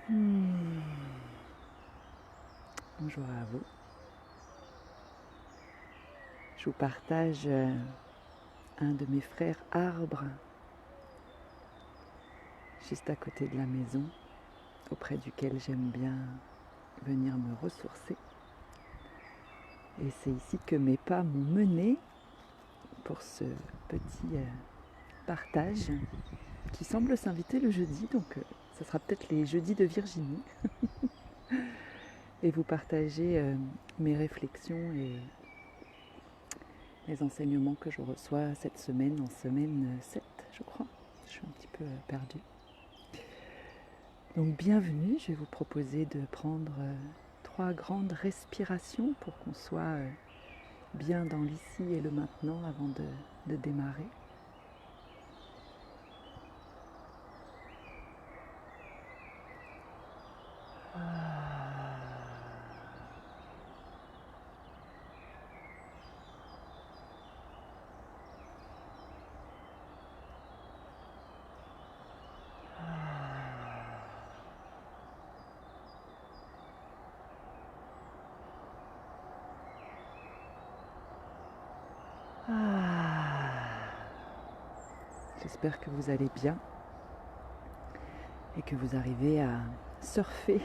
Hmm. Bonjour à vous. Je vous partage un de mes frères arbres juste à côté de la maison, auprès duquel j'aime bien venir me ressourcer. Et c'est ici que mes pas m'ont mené pour ce petit partage qui semble s'inviter le jeudi, donc ça sera peut-être les jeudis de Virginie. Et vous partager mes réflexions et les enseignements que je reçois cette semaine, en semaine 7, je crois. Je suis un petit peu perdue. Donc bienvenue, je vais vous proposer de prendre 3 grandes respirations pour qu'on soit bien dans l'ici et le maintenant avant de démarrer. J'espère que vous allez bien et que vous arrivez à surfer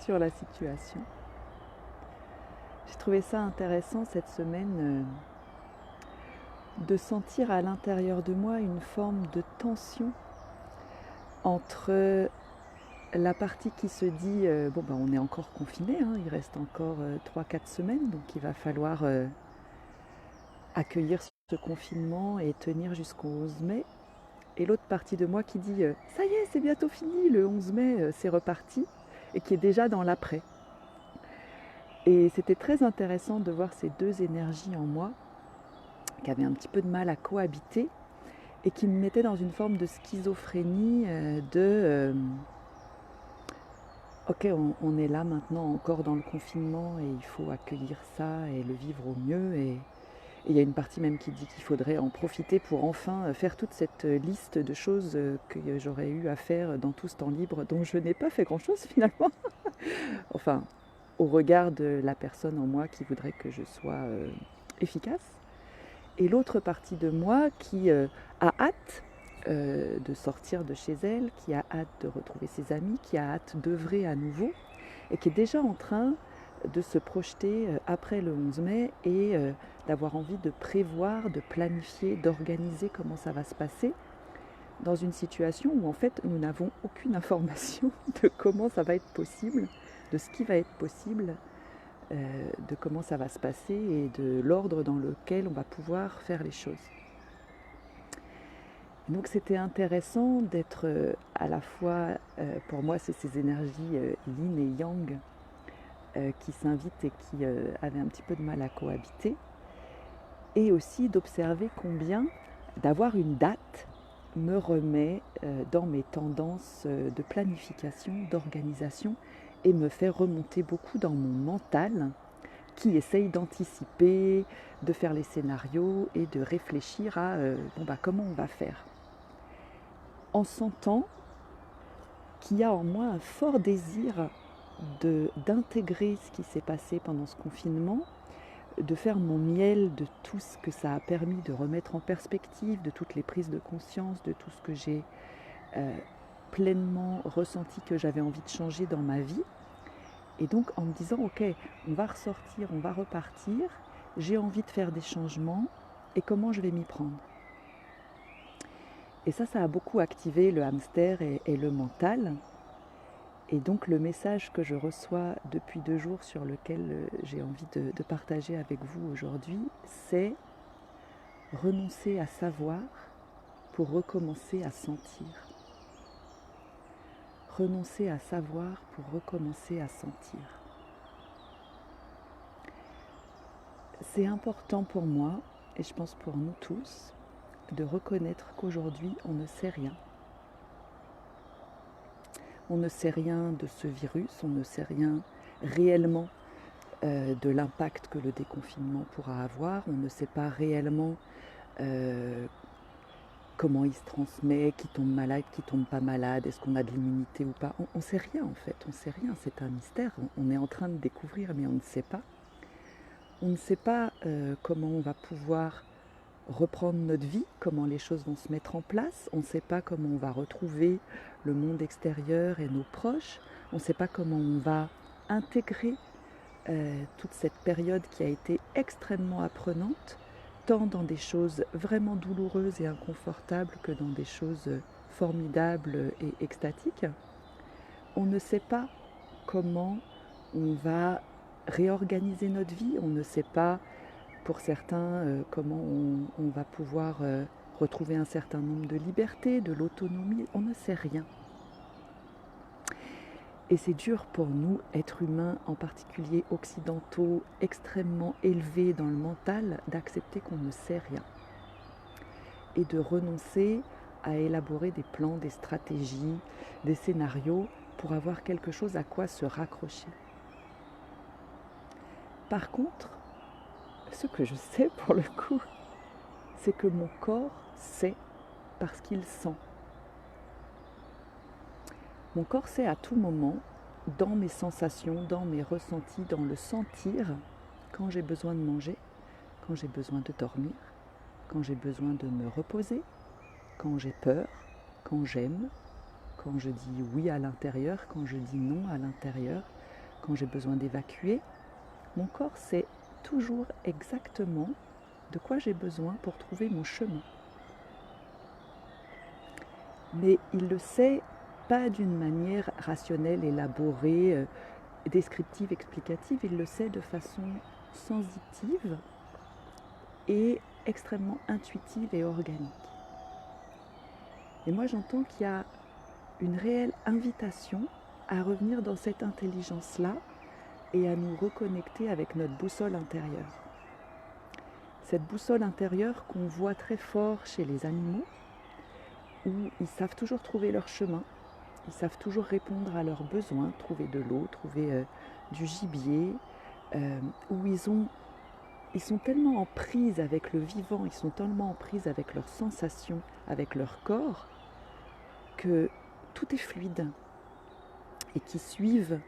sur la situation. J'ai trouvé ça intéressant cette semaine de sentir à l'intérieur de moi une forme de tension entre la partie qui se dit on est encore confiné, hein, il reste encore 3-4 semaines, donc il va falloir accueillir ce confinement et tenir jusqu'au 11 mai. Et l'autre partie de moi qui dit ça y est, c'est bientôt fini, le 11 mai, c'est reparti, et qui est déjà dans l'après. Et c'était très intéressant de voir ces deux énergies en moi qui avaient un petit peu de mal à cohabiter et qui me mettaient dans une forme de schizophrénie ok, on est là maintenant encore dans le confinement et il faut accueillir ça et le vivre au mieux. Et il y a une partie même qui dit qu'il faudrait en profiter pour enfin faire toute cette liste de choses que j'aurais eu à faire dans tout ce temps libre dont je n'ai pas fait grand-chose finalement. Enfin, au regard de la personne en moi qui voudrait que je sois efficace. Et l'autre partie de moi qui a hâte de sortir de chez elle, qui a hâte de retrouver ses amis, qui a hâte d'œuvrer à nouveau et qui est déjà en train de se projeter après le 11 mai et d'avoir envie de prévoir, de planifier, d'organiser comment ça va se passer dans une situation où en fait nous n'avons aucune information de comment ça va être possible, de ce qui va être possible, de comment ça va se passer et de l'ordre dans lequel on va pouvoir faire les choses. Donc c'était intéressant d'être à la fois, pour moi c'est ces énergies yin et yang qui s'invitent et qui avaient un petit peu de mal à cohabiter, et aussi d'observer combien d'avoir une date me remet dans mes tendances de planification, d'organisation, et me fait remonter beaucoup dans mon mental qui essaye d'anticiper, de faire les scénarios et de réfléchir à comment on va faire. En sentant qu'il y a en moi un fort désir d'intégrer ce qui s'est passé pendant ce confinement, de faire mon miel de tout ce que ça a permis de remettre en perspective, de toutes les prises de conscience, de tout ce que j'ai pleinement ressenti que j'avais envie de changer dans ma vie. Et donc en me disant, ok, on va ressortir, on va repartir, j'ai envie de faire des changements, et comment je vais m'y prendre. Et ça a beaucoup activé le hamster et le mental. Et donc le message que je reçois depuis 2 jours, sur lequel j'ai envie de partager avec vous aujourd'hui, c'est renoncer à savoir pour recommencer à sentir. Renoncer à savoir pour recommencer à sentir. C'est important pour moi, et je pense pour nous tous, de reconnaître qu'aujourd'hui on ne sait rien. On ne sait rien de ce virus, on ne sait rien réellement de l'impact que le déconfinement pourra avoir, on ne sait pas réellement comment il se transmet, qui tombe malade, qui tombe pas malade, est-ce qu'on a de l'immunité ou pas. On ne sait rien en fait, on ne sait rien, c'est un mystère, on est en train de découvrir mais on ne sait pas. On ne sait pas comment on va pouvoir reprendre notre vie, comment les choses vont se mettre en place, on ne sait pas comment on va retrouver le monde extérieur et nos proches, on ne sait pas comment on va intégrer toute cette période qui a été extrêmement apprenante, tant dans des choses vraiment douloureuses et inconfortables que dans des choses formidables et extatiques. On ne sait pas comment on va réorganiser notre vie, on ne sait pas pour certains comment on va pouvoir retrouver un certain nombre de libertés, de l'autonomie, on ne sait rien. Et c'est dur pour nous, êtres humains, en particulier occidentaux, extrêmement élevés dans le mental, d'accepter qu'on ne sait rien. Et de renoncer à élaborer des plans, des stratégies, des scénarios pour avoir quelque chose à quoi se raccrocher. Par contre, ce que je sais pour le coup, c'est que mon corps sait parce qu'il sent. Mon corps sait à tout moment, dans mes sensations, dans mes ressentis, dans le sentir, quand j'ai besoin de manger, quand j'ai besoin de dormir, quand j'ai besoin de me reposer, quand j'ai peur, quand j'aime, quand je dis oui à l'intérieur, quand je dis non à l'intérieur, quand j'ai besoin d'évacuer. Mon corps sait toujours exactement de quoi j'ai besoin pour trouver mon chemin. Mais il le sait pas d'une manière rationnelle, élaborée, descriptive, explicative, il le sait de façon sensitive et extrêmement intuitive et organique. Et moi j'entends qu'il y a une réelle invitation à revenir dans cette intelligence-là et à nous reconnecter avec notre boussole intérieure. Cette boussole intérieure qu'on voit très fort chez les animaux, où ils savent toujours trouver leur chemin, ils savent toujours répondre à leurs besoins, trouver de l'eau, trouver du gibier, où ils sont tellement en prise avec le vivant, ils sont tellement en prise avec leurs sensations, avec leur corps, que tout est fluide et qui suivent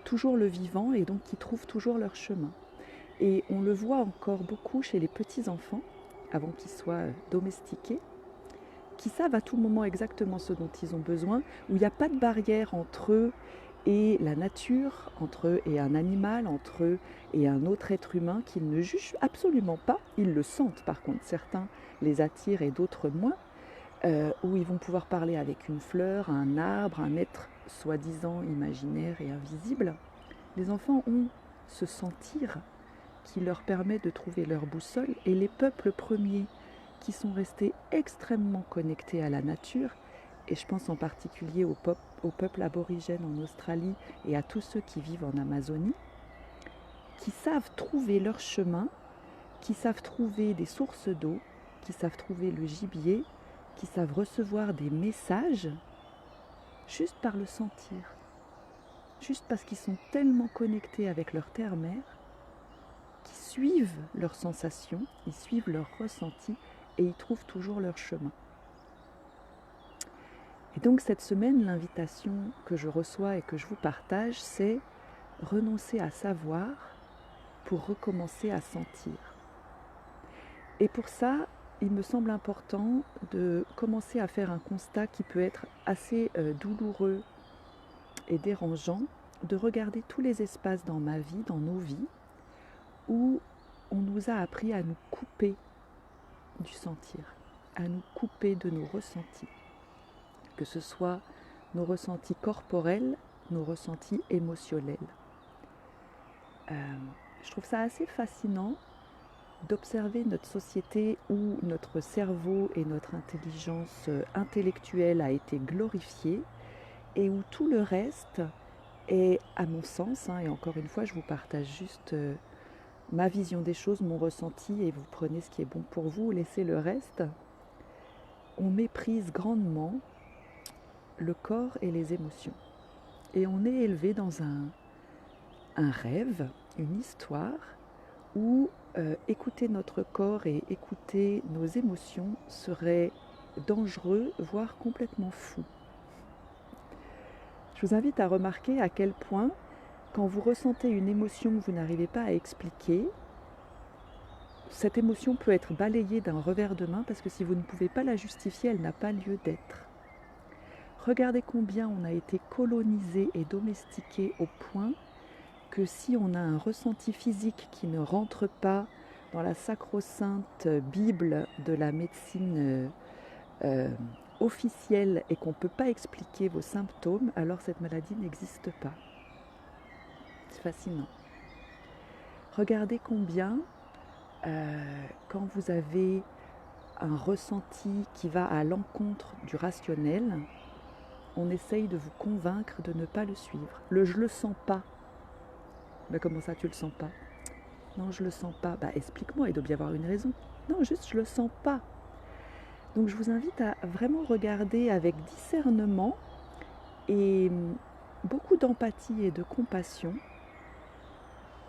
toujours le vivant et donc qui trouvent toujours leur chemin. Et on le voit encore beaucoup chez les petits-enfants, avant qu'ils soient domestiqués, qui savent à tout moment exactement ce dont ils ont besoin, où il n'y a pas de barrière entre eux et la nature, entre eux et un animal, entre eux et un autre être humain qu'ils ne jugent absolument pas. Ils le sentent par contre, certains les attirent et d'autres moins, où ils vont pouvoir parler avec une fleur, un arbre, un être soi-disant imaginaire et invisible. Les enfants ont ce sentir qui leur permet de trouver leur boussole, et les peuples premiers qui sont restés extrêmement connectés à la nature, et je pense en particulier aux peuples aborigènes en Australie et à tous ceux qui vivent en Amazonie, qui savent trouver leur chemin, qui savent trouver des sources d'eau, qui savent trouver le gibier, qui savent recevoir des messages juste par le sentir, juste parce qu'ils sont tellement connectés avec leur terre-mère, qui suivent leurs sensations, ils suivent leurs ressentis et ils trouvent toujours leur chemin. Et donc cette semaine, l'invitation que je reçois et que je vous partage, c'est renoncer à savoir pour recommencer à sentir. Et pour ça, il me semble important de commencer à faire un constat qui peut être assez douloureux et dérangeant, de regarder tous les espaces dans ma vie, dans nos vies, où on nous a appris à nous couper du sentir, à nous couper de nos ressentis, que ce soit nos ressentis corporels, nos ressentis émotionnels. Je trouve ça assez fascinant d'observer notre société où notre cerveau et notre intelligence intellectuelle a été glorifiée et où tout le reste est, à mon sens, et encore une fois je vous partage juste ma vision des choses, mon ressenti, et vous prenez ce qui est bon pour vous, laissez le reste. On méprise grandement le corps et les émotions. Et on est élevé dans un rêve, une histoire, où écouter notre corps et écouter nos émotions serait dangereux, voire complètement fou. Je vous invite à remarquer à quel point, quand vous ressentez une émotion que vous n'arrivez pas à expliquer, cette émotion peut être balayée d'un revers de main parce que si vous ne pouvez pas la justifier, elle n'a pas lieu d'être. Regardez combien on a été colonisé et domestiqué au point que si on a un ressenti physique qui ne rentre pas dans la sacro-sainte Bible de la médecine officielle et qu'on ne peut pas expliquer vos symptômes, alors cette maladie n'existe pas. C'est fascinant. Regardez combien, quand vous avez un ressenti qui va à l'encontre du rationnel, on essaye de vous convaincre de ne pas le suivre. Je le sens pas. Ben comment ça tu le sens pas? Non, je le sens pas. Bah explique-moi, il doit bien avoir une raison. Non, juste je le sens pas. Donc je vous invite à vraiment regarder avec discernement et beaucoup d'empathie et de compassion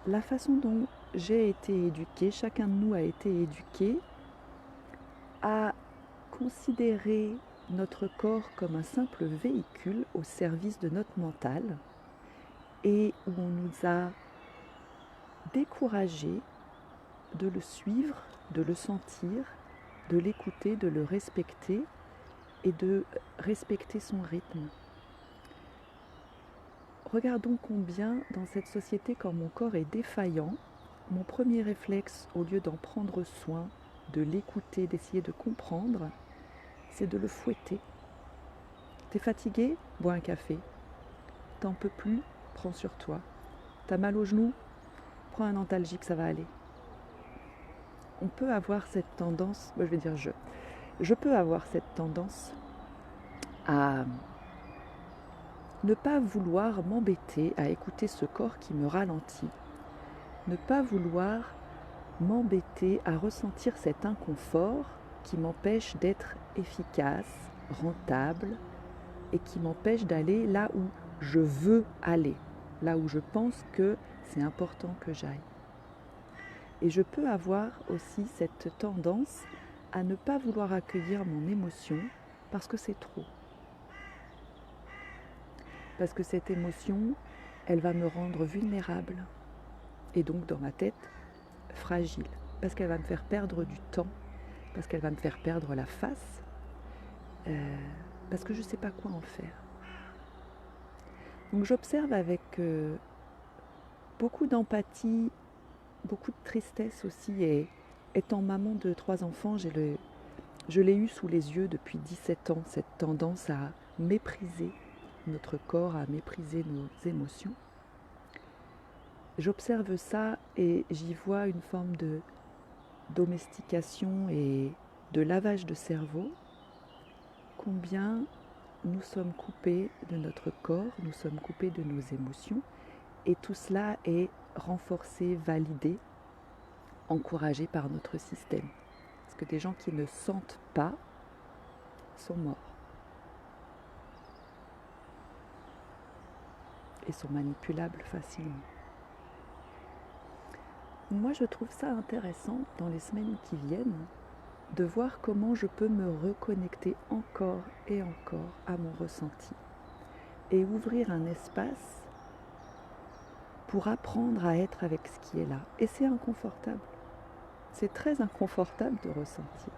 la façon dont j'ai été éduquée, chacun de nous a été éduqué à considérer notre corps comme un simple véhicule au service de notre mental et où on nous a découragés de le suivre, de le sentir, de l'écouter, de le respecter et de respecter son rythme. Regardons combien dans cette société, quand mon corps est défaillant, mon premier réflexe, au lieu d'en prendre soin, de l'écouter, d'essayer de comprendre, c'est de le fouetter. T'es fatigué? Bois un café. T'en peux plus? Prends sur toi. T'as mal au genou? Prends un antalgique, ça va aller. On peut avoir cette tendance, je peux avoir cette tendance à ne pas vouloir m'embêter à écouter ce corps qui me ralentit, ne pas vouloir m'embêter à ressentir cet inconfort qui m'empêche d'être efficace, rentable et qui m'empêche d'aller là où je veux aller, là où je pense que c'est important que j'aille. Et je peux avoir aussi cette tendance à ne pas vouloir accueillir mon émotion parce que c'est trop. Parce que cette émotion, elle va me rendre vulnérable et donc dans ma tête, fragile. Parce qu'elle va me faire perdre du temps, parce qu'elle va me faire perdre la face, parce que je ne sais pas quoi en faire. Donc j'observe avec beaucoup d'empathie, beaucoup de tristesse aussi, et étant maman de 3 enfants, je l'ai eu sous les yeux depuis 17 ans, cette tendance à mépriser notre corps, à mépriser nos émotions. J'observe ça et j'y vois une forme de domestication et de lavage de cerveau. Combien nous sommes coupés de notre corps, nous sommes coupés de nos émotions, et tout cela est renforcé, validé, encouragé par notre système. Parce que des gens qui ne sentent pas sont morts et sont manipulables facilement. Moi, je trouve ça intéressant dans les semaines qui viennent de voir comment je peux me reconnecter encore et encore à mon ressenti et ouvrir un espace pour apprendre à être avec ce qui est là. Et c'est inconfortable. C'est très inconfortable de ressentir.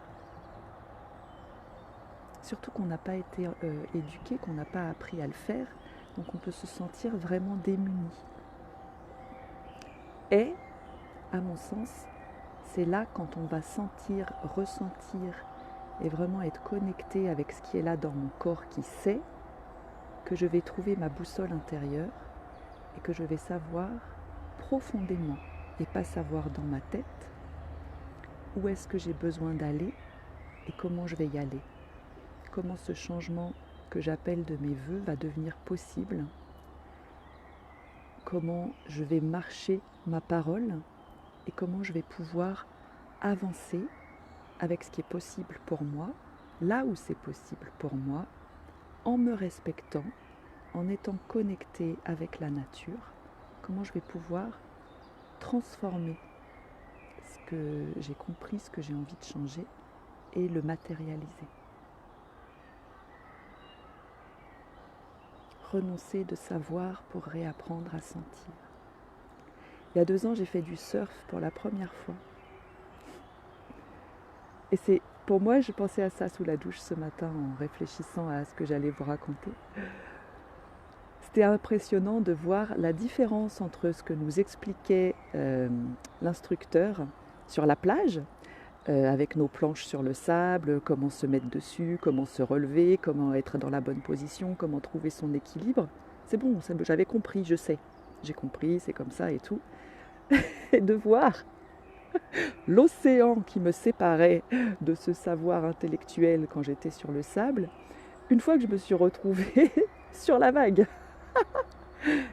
Surtout qu'on n'a pas été éduqué, qu'on n'a pas appris à le faire, donc on peut se sentir vraiment démuni. Et, à mon sens, c'est là quand on va sentir, ressentir et vraiment être connecté avec ce qui est là dans mon corps qui sait, que je vais trouver ma boussole intérieure et que je vais savoir profondément et pas savoir dans ma tête où est-ce que j'ai besoin d'aller et comment je vais y aller. Comment ce changement que j'appelle de mes voeux va devenir possible. Comment je vais marcher ma parole et comment je vais pouvoir avancer avec ce qui est possible pour moi, là où c'est possible pour moi, en me respectant, en étant connecté avec la nature, comment je vais pouvoir transformer ce que j'ai compris, ce que j'ai envie de changer et le matérialiser. renoncer de savoir pour réapprendre à sentir. Il y a 2 ans, j'ai fait du surf pour la première fois. Et c'est, pour moi, je pensais à ça sous la douche ce matin en réfléchissant à ce que j'allais vous raconter. C'était impressionnant de voir la différence entre ce que nous expliquait l'instructeur sur la plage, avec nos planches sur le sable, comment se mettre dessus, comment se relever, comment être dans la bonne position, comment trouver son équilibre. C'est bon, j'avais compris, je sais. J'ai compris, c'est comme ça et tout. Et de voir l'océan qui me séparait de ce savoir intellectuel quand j'étais sur le sable, une fois que je me suis retrouvée sur la vague.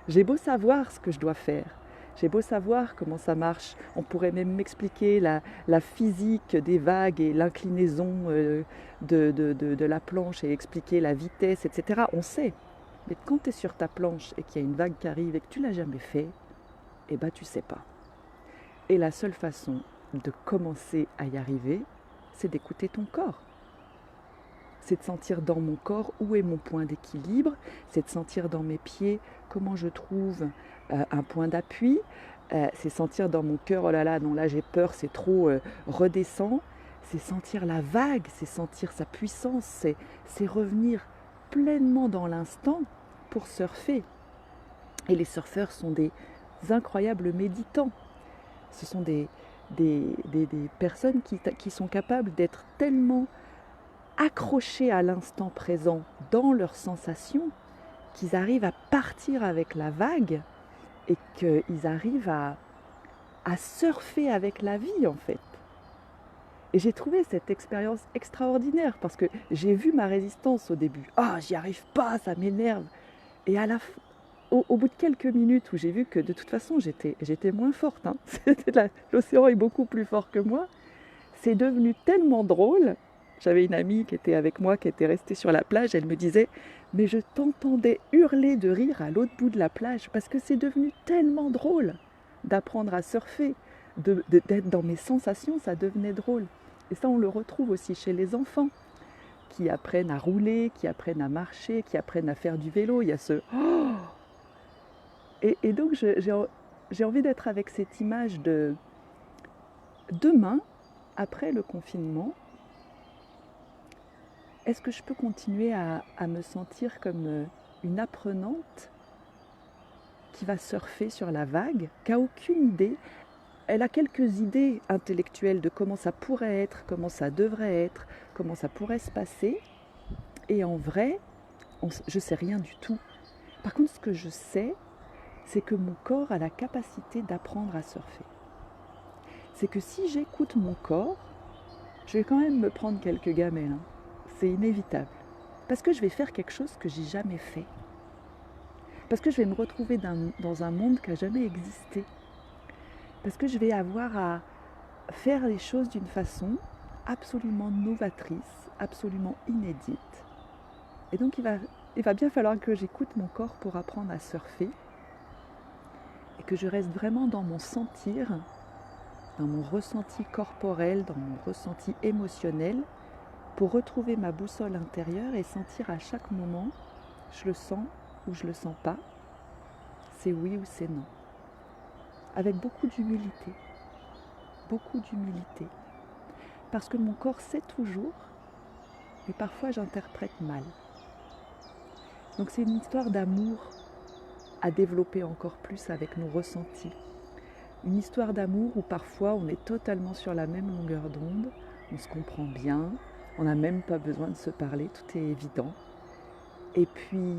J'ai beau savoir ce que je dois faire, j'ai beau savoir comment ça marche, on pourrait même m'expliquer la physique des vagues et l'inclinaison de la planche et expliquer la vitesse, etc. On sait. Mais quand tu es sur ta planche et qu'il y a une vague qui arrive et que tu ne l'as jamais fait, eh ben tu sais pas. Et la seule façon de commencer à y arriver, c'est d'écouter ton corps. C'est de sentir dans mon corps où est mon point d'équilibre, c'est de sentir dans mes pieds comment je trouve un point d'appui, c'est sentir dans mon cœur, oh là là, non là j'ai peur, c'est trop, redescend, c'est sentir la vague, c'est sentir sa puissance, c'est revenir pleinement dans l'instant pour surfer. Et les surfeurs sont des incroyables méditants. Ce sont des personnes qui sont capables d'être tellement accrochés à l'instant présent dans leurs sensations qu'ils arrivent à partir avec la vague et qu'ils arrivent à surfer avec la vie en fait. Et j'ai trouvé cette expérience extraordinaire parce que j'ai vu ma résistance au début. Ah, j'y arrive pas, ça m'énerve. Et à la fin, au bout de quelques minutes où j'ai vu que de toute façon j'étais moins forte, hein. L'océan est beaucoup plus fort que moi, c'est devenu tellement drôle. J'avais une amie qui était avec moi, qui était restée sur la plage, elle me disait « Mais je t'entendais hurler de rire à l'autre bout de la plage parce que c'est devenu tellement drôle d'apprendre à surfer, d'être dans mes sensations, ça devenait drôle. » Et ça, on le retrouve aussi chez les enfants qui apprennent à rouler, qui apprennent à marcher, qui apprennent à faire du vélo. Il y a ce « Oh !» Et donc, j'ai envie d'être avec cette image de demain, après le confinement, est-ce que je peux continuer à me sentir comme une apprenante qui va surfer sur la vague, qui n'a aucune idée? Elle a quelques idées intellectuelles de comment ça pourrait être, comment ça devrait être, comment ça pourrait se passer. Et en vrai, je ne sais rien du tout. Par contre, ce que je sais, c'est que mon corps a la capacité d'apprendre à surfer. C'est que si j'écoute mon corps, je vais quand même me prendre quelques gamelles, hein. C'est inévitable. Parce que je vais faire quelque chose que j'ai jamais fait. Parce que je vais me retrouver dans un monde qui n'a jamais existé. Parce que je vais avoir à faire les choses d'une façon absolument novatrice, absolument inédite. Et donc il va bien falloir que j'écoute mon corps pour apprendre à surfer et que je reste vraiment dans mon sentir, dans mon ressenti corporel, dans mon ressenti émotionnel, pour retrouver ma boussole intérieure et sentir à chaque moment, je le sens ou je le sens pas, c'est oui ou c'est non. Avec beaucoup d'humilité, parce que mon corps sait toujours, mais parfois j'interprète mal. Donc c'est une histoire d'amour à développer encore plus avec nos ressentis. Une histoire d'amour où parfois on est totalement sur la même longueur d'onde, on se comprend bien, on n'a même pas besoin de se parler, tout est évident. Et puis,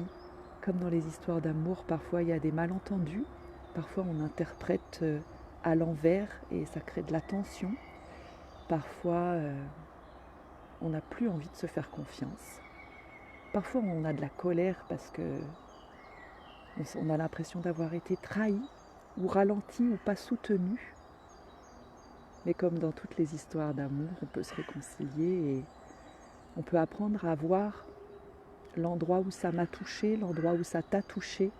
comme dans les histoires d'amour, parfois il y a des malentendus, parfois on interprète à l'envers et ça crée de la tension. Parfois, on n'a plus envie de se faire confiance. Parfois, on a de la colère parce qu'on a l'impression d'avoir été trahi ou ralenti ou pas soutenu. Mais comme dans toutes les histoires d'amour, on peut se réconcilier et on peut apprendre à voir l'endroit où ça m'a touché, l'endroit où ça t'a touché,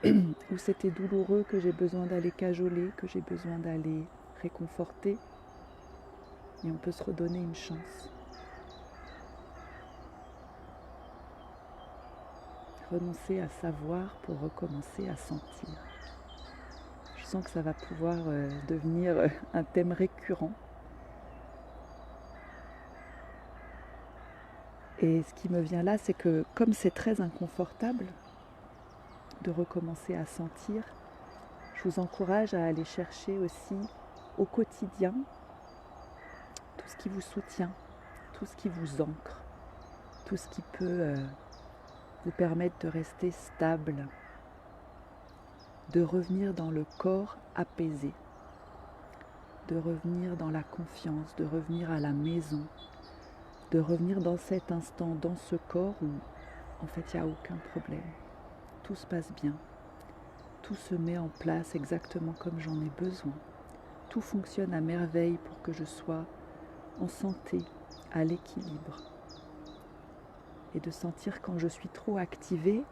où c'était douloureux, que j'ai besoin d'aller cajoler, que j'ai besoin d'aller réconforter. Et on peut se redonner une chance. renoncer à savoir pour recommencer à sentir. Je sens que ça va pouvoir devenir un thème récurrent. Et ce qui me vient là, c'est que comme c'est très inconfortable de recommencer à sentir, je vous encourage à aller chercher aussi au quotidien tout ce qui vous soutient, tout ce qui vous ancre, tout ce qui peut vous permettre de rester stable, de revenir dans le corps apaisé, de revenir dans la confiance, de revenir à la maison, de revenir dans cet instant, dans ce corps où en fait il n'y a aucun problème. Tout se passe bien, tout se met en place exactement comme j'en ai besoin. Tout fonctionne à merveille pour que je sois en santé, à l'équilibre. Et de sentir quand je suis trop activée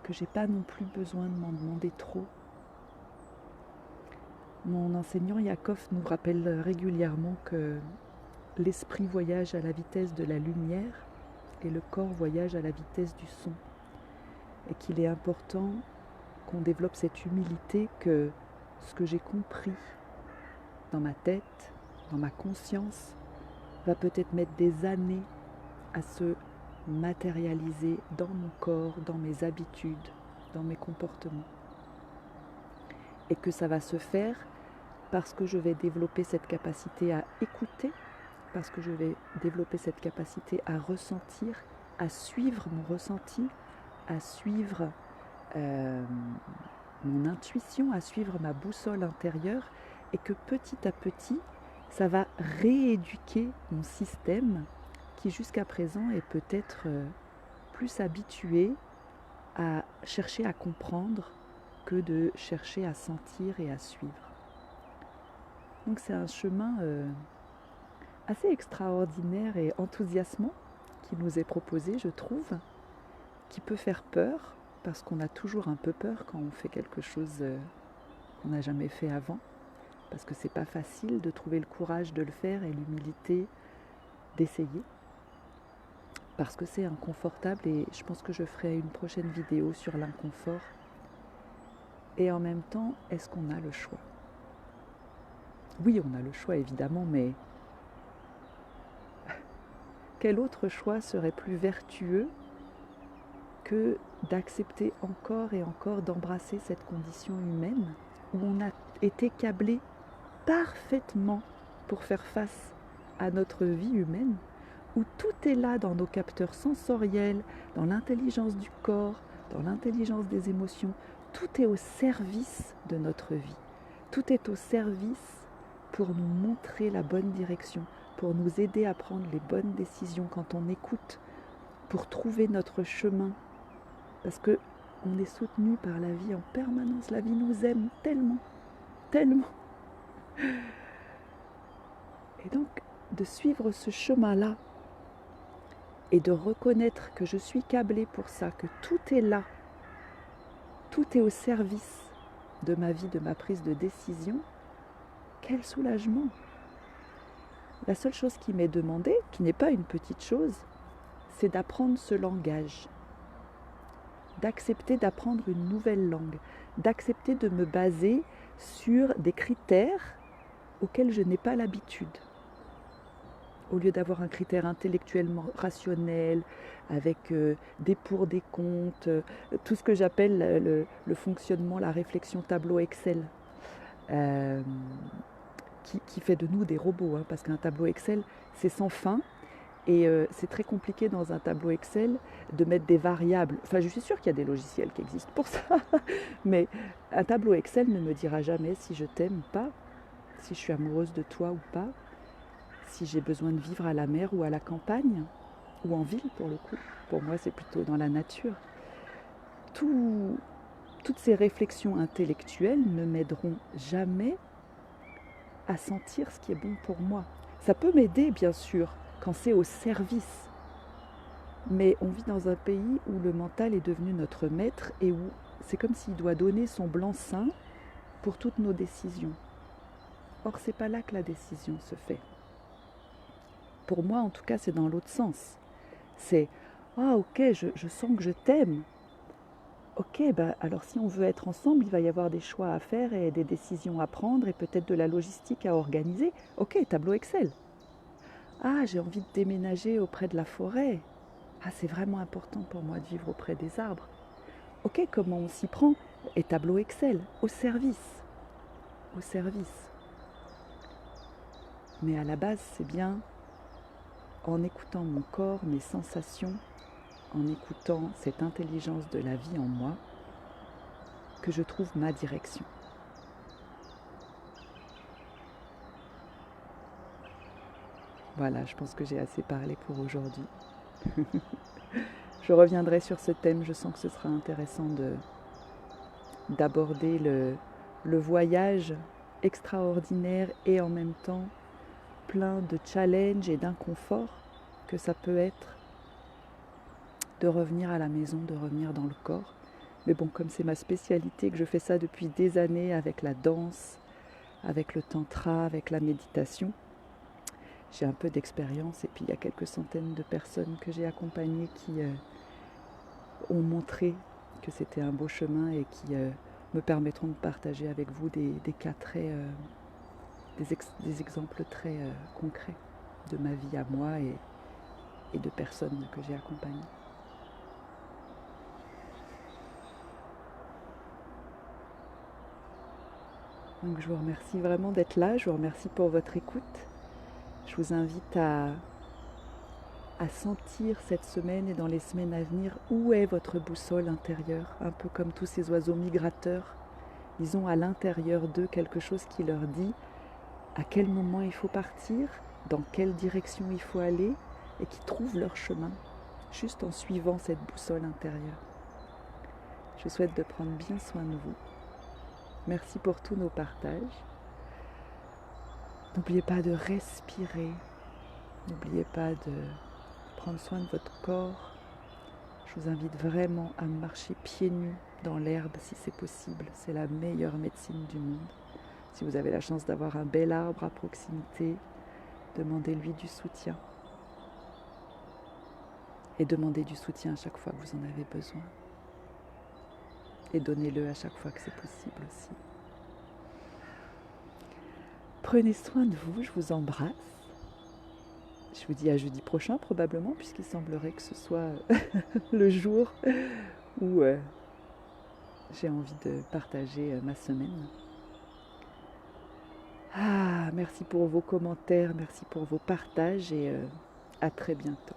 que j'ai pas non plus besoin de m'en demander trop. Mon enseignant Yakov nous rappelle régulièrement que l'esprit voyage à la vitesse de la lumière et le corps voyage à la vitesse du son. Et qu'il est important qu'on développe cette humilité que ce que j'ai compris dans ma tête, dans ma conscience, va peut-être mettre des années à se matérialiser dans mon corps, dans mes habitudes, dans mes comportements. Et que ça va se faire parce que je vais développer cette capacité à écouter, parce que je vais développer cette capacité à ressentir, à suivre mon ressenti, à suivre mon intuition, à suivre ma boussole intérieure, et que petit à petit, ça va rééduquer mon système qui jusqu'à présent est peut-être plus habitué à chercher à comprendre que de chercher à sentir et à suivre. Donc c'est un chemin assez extraordinaire et enthousiasmant qui nous est proposé, je trouve, qui peut faire peur, parce qu'on a toujours un peu peur quand on fait quelque chose qu'on n'a jamais fait avant, parce que c'est pas facile de trouver le courage de le faire et l'humilité d'essayer, parce que c'est inconfortable, et je pense que je ferai une prochaine vidéo sur l'inconfort. Et en même temps, est-ce qu'on a le choix ? Oui, on a le choix évidemment, mais quel autre choix serait plus vertueux que d'accepter encore et encore d'embrasser cette condition humaine où on a été câblé parfaitement pour faire face à notre vie humaine, où tout est là dans nos capteurs sensoriels, dans l'intelligence du corps, dans l'intelligence des émotions, tout est au service de notre vie, tout est au service pour nous montrer la bonne direction, pour nous aider à prendre les bonnes décisions quand on écoute, pour trouver notre chemin, parce qu'on est soutenu par la vie en permanence. La vie nous aime tellement, tellement. Et donc, de suivre ce chemin-là et de reconnaître que je suis câblée pour ça, que tout est là, tout est au service de ma vie, de ma prise de décision, quel soulagement! La seule chose qui m'est demandée, qui n'est pas une petite chose, c'est d'apprendre ce langage, d'accepter d'apprendre une nouvelle langue, d'accepter de me baser sur des critères auxquels je n'ai pas l'habitude. Au lieu d'avoir un critère intellectuellement rationnel, avec des pour, des contre, tout ce que j'appelle le fonctionnement, la réflexion tableau Excel, qui fait de nous des robots, hein, parce qu'un tableau Excel, c'est sans fin. Et c'est très compliqué dans un tableau Excel de mettre des variables. Enfin, je suis sûre qu'il y a des logiciels qui existent pour ça. Mais un tableau Excel ne me dira jamais si je t'aime ou pas, si je suis amoureuse de toi ou pas, si j'ai besoin de vivre à la mer ou à la campagne, ou en ville pour le coup. Pour moi, c'est plutôt dans la nature. Toutes ces réflexions intellectuelles ne m'aideront jamais à sentir ce qui est bon pour moi. Ça peut m'aider, bien sûr, quand c'est au service. Mais on vit dans un pays où le mental est devenu notre maître et où c'est comme s'il doit donner son blanc-seing pour toutes nos décisions. Or, c'est pas là que la décision se fait. Pour moi, en tout cas, c'est dans l'autre sens. C'est « Ah, ok, je sens que je t'aime. Ok, bah, alors si on veut être ensemble, il va y avoir des choix à faire et des décisions à prendre et peut-être de la logistique à organiser. Ok, tableau Excel. Ah, j'ai envie de déménager auprès de la forêt. Ah, c'est vraiment important pour moi de vivre auprès des arbres. Ok, comment on s'y prend? Et tableau Excel, au service. Au service. Mais à la base, c'est bien en écoutant mon corps, mes sensations, en écoutant cette intelligence de la vie en moi, que je trouve ma direction. Voilà, je pense que j'ai assez parlé pour aujourd'hui. Je reviendrai sur ce thème, je sens que ce sera intéressant d'aborder le voyage extraordinaire et en même temps plein de challenges et d'inconfort que ça peut être de revenir à la maison, de revenir dans le corps. Mais bon, comme c'est ma spécialité, que je fais ça depuis des années avec la danse, avec le tantra, avec la méditation, j'ai un peu d'expérience et puis il y a quelques centaines de personnes que j'ai accompagnées qui ont montré que c'était un beau chemin et qui me permettront de partager avec vous des cas très, des exemples très concrets de ma vie à moi et de personnes que j'ai accompagnées. Donc je vous remercie vraiment d'être là, je vous remercie pour votre écoute. Je vous invite à sentir cette semaine et dans les semaines à venir où est votre boussole intérieure, un peu comme tous ces oiseaux migrateurs. Ils ont à l'intérieur d'eux quelque chose qui leur dit à quel moment il faut partir, dans quelle direction il faut aller et qui trouvent leur chemin juste en suivant cette boussole intérieure. Je vous souhaite de prendre bien soin de vous. Merci pour tous nos partages. N'oubliez pas de respirer. N'oubliez pas de prendre soin de votre corps. Je vous invite vraiment à marcher pieds nus dans l'herbe si c'est possible. C'est la meilleure médecine du monde. Si vous avez la chance d'avoir un bel arbre à proximité, demandez-lui du soutien. Et demandez du soutien à chaque fois que vous en avez besoin. Et donnez-le à chaque fois que c'est possible aussi. Prenez soin de vous, je vous embrasse. Je vous dis à jeudi prochain probablement, puisqu'il semblerait que ce soit le jour où j'ai envie de partager ma semaine. Merci pour vos commentaires, merci pour vos partages et à très bientôt.